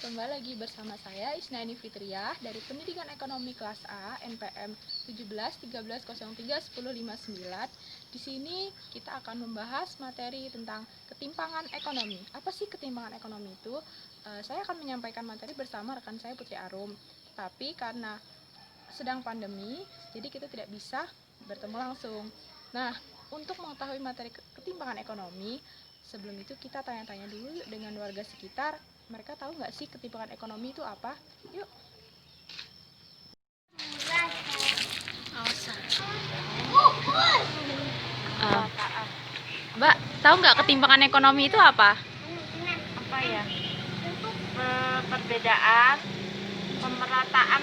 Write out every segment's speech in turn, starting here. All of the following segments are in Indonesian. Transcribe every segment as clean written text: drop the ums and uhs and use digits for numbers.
Kembali lagi bersama saya Isnaini Fitriah dari Pendidikan Ekonomi Kelas A NPM 1713031059. Di sini kita akan membahas materi tentang ketimpangan ekonomi. Apa sih ketimpangan ekonomi itu? Saya akan menyampaikan materi bersama rekan saya Putri Arum. Tapi karena sedang pandemi, jadi kita tidak bisa bertemu langsung. Nah, untuk mengetahui materi ketimpangan ekonomi, sebelum itu kita tanya-tanya dulu dengan warga sekitar. Mereka tahu nggak sih ketimpangan ekonomi itu apa? Yuk. Mbak, tahu nggak ketimpangan ekonomi itu apa? Apa ya? Perbedaan pemerataan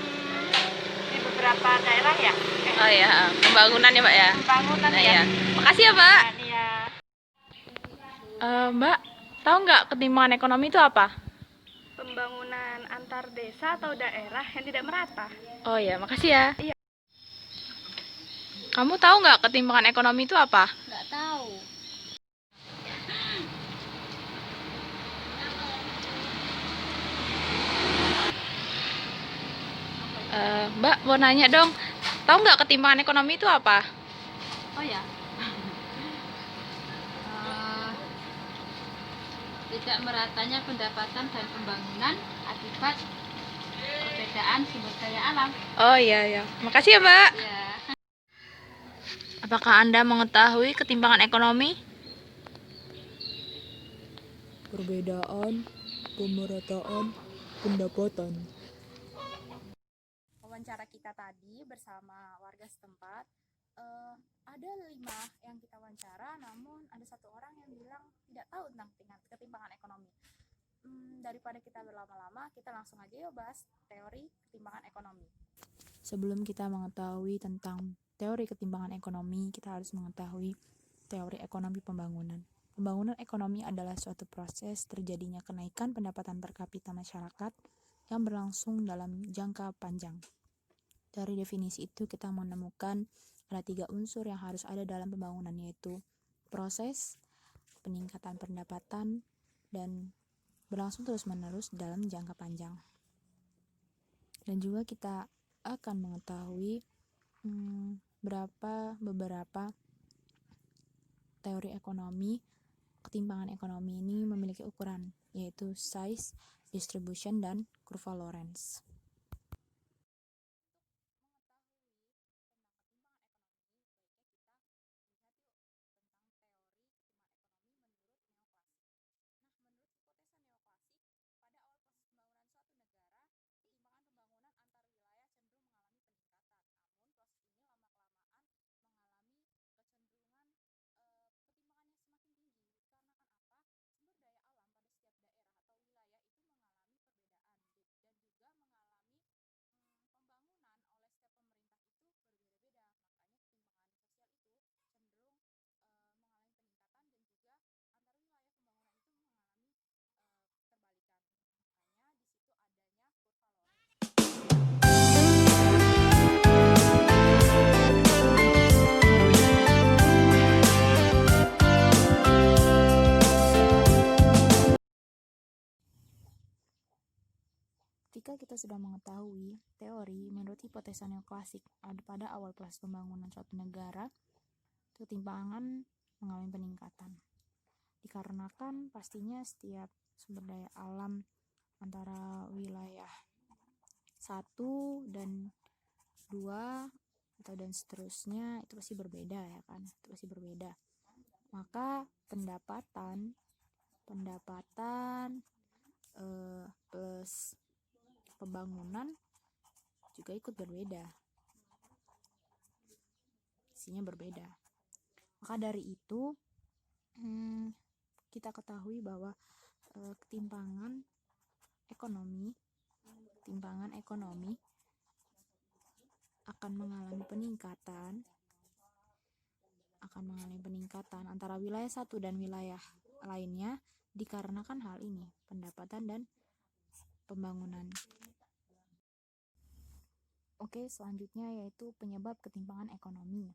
di beberapa daerah ya? Oh ya, pembangunan ya Mbak ya? Pembangunan ya? Iya. Makasih ya Mbak. Iya. Mbak, tahu nggak ketimpangan ekonomi itu apa? Pembangunan antar desa atau daerah yang tidak merata. Oh ya, makasih ya. Iya. Kamu tahu nggak ketimpangan ekonomi itu apa? Nggak tahu. Mbak, mau nanya dong, tahu nggak ketimpangan ekonomi itu apa? Oh ya. Tidak meratanya pendapatan dan pembangunan akibat perbedaan sumber daya alam. Oh iya. Makasih ya Mbak. Ya. Apakah Anda mengetahui ketimpangan ekonomi? Perbedaan, pemerataan, pendapatan. Wawancara kita tadi bersama warga setempat, ada 5 yang kita wawancara, namun ada 1 orang yang bilang tidak tahu tentang ketimpangan ekonomi. Daripada kita berlama-lama, kita langsung aja yuk bahas teori ketimpangan ekonomi. Sebelum kita mengetahui tentang teori ketimpangan ekonomi, kita harus mengetahui teori ekonomi pembangunan. Pembangunan ekonomi adalah suatu proses terjadinya kenaikan pendapatan per kapita masyarakat yang berlangsung dalam jangka panjang. Dari definisi itu kita menemukan ada 3 unsur yang harus ada dalam pembangunan, yaitu proses, peningkatan pendapatan, dan berlangsung terus-menerus dalam jangka panjang. Dan juga kita akan mengetahui beberapa teori ekonomi. Ketimpangan ekonomi ini memiliki ukuran, yaitu size, distribution, dan kurva Lorenz. Ketika kita sudah mengetahui teori menurut hipotesa neoklasik pada awal proses pembangunan suatu negara, ketimpangan mengalami peningkatan. Dikarenakan pastinya setiap sumber daya alam antara wilayah 1 dan 2 atau dan seterusnya itu pasti berbeda ya kan, itu pasti berbeda. Maka pendapatan plus pembangunan juga ikut berbeda, isinya berbeda. Maka dari itu kita ketahui bahwa ketimpangan ekonomi akan mengalami peningkatan antara wilayah 1 dan wilayah lainnya dikarenakan hal ini, pendapatan dan pembangunan. Oke, selanjutnya yaitu penyebab ketimpangan ekonomi.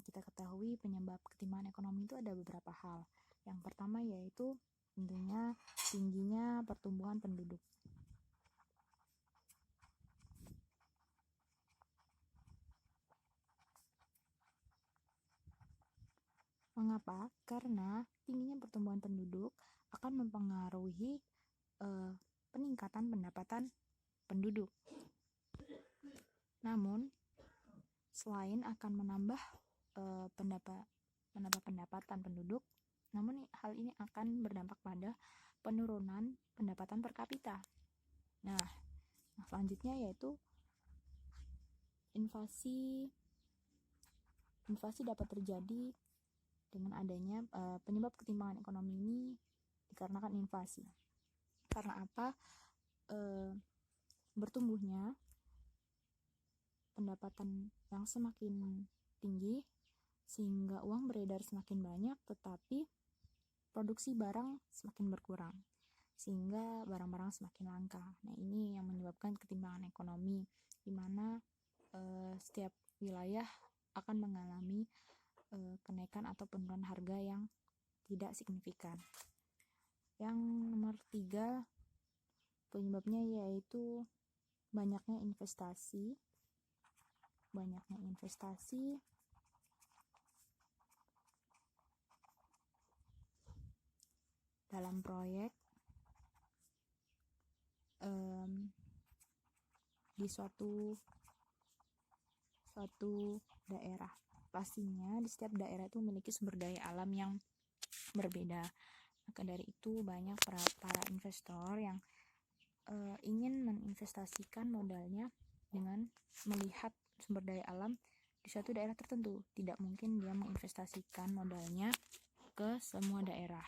Kita ketahui penyebab ketimpangan ekonomi itu ada beberapa hal. Yang pertama yaitu tentunya tingginya pertumbuhan penduduk. Mengapa? Karena tingginya pertumbuhan penduduk akan mempengaruhi peningkatan pendapatan penduduk. Namun, selain akan menambah pendapatan penduduk, namun hal ini akan berdampak pada penurunan pendapatan per kapita. Nah, selanjutnya yaitu inflasi. Inflasi dapat terjadi dengan adanya penyebab ketimpangan ekonomi ini dikarenakan inflasi. Karena apa? Bertumbuhnya pendapatan yang semakin tinggi sehingga uang beredar semakin banyak, tetapi produksi barang semakin berkurang sehingga barang-barang semakin langka. Nah, ini yang menyebabkan ketimpangan ekonomi, di mana setiap wilayah akan mengalami kenaikan atau penurunan harga yang tidak signifikan. Yang nomor 3 penyebabnya yaitu banyaknya investasi dalam proyek di suatu daerah. Pastinya di setiap daerah itu memiliki sumber daya alam yang berbeda. Maka dari itu banyak para investor yang ingin menginvestasikan modalnya dengan melihat sumber daya alam di suatu daerah tertentu. Tidak mungkin dia menginvestasikan modalnya ke semua daerah.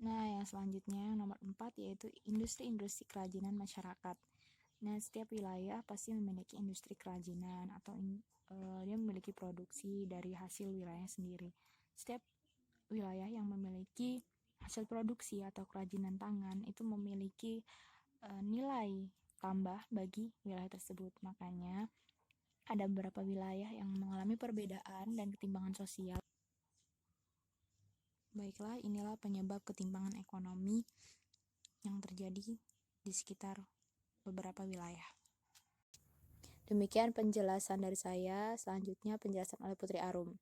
Nah, yang selanjutnya nomor 4 yaitu industri-industri kerajinan masyarakat. Nah, setiap wilayah pasti memiliki industri kerajinan atau dia memiliki produksi dari hasil wilayah sendiri. Setiap wilayah yang memiliki hasil produksi atau kerajinan tangan itu memiliki nilai tambah bagi wilayah tersebut. Makanya ada beberapa wilayah yang mengalami perbedaan dan ketimpangan sosial. Baiklah, inilah penyebab ketimpangan ekonomi yang terjadi di sekitar beberapa wilayah. Demikian penjelasan dari saya. Selanjutnya penjelasan oleh Putri Arum.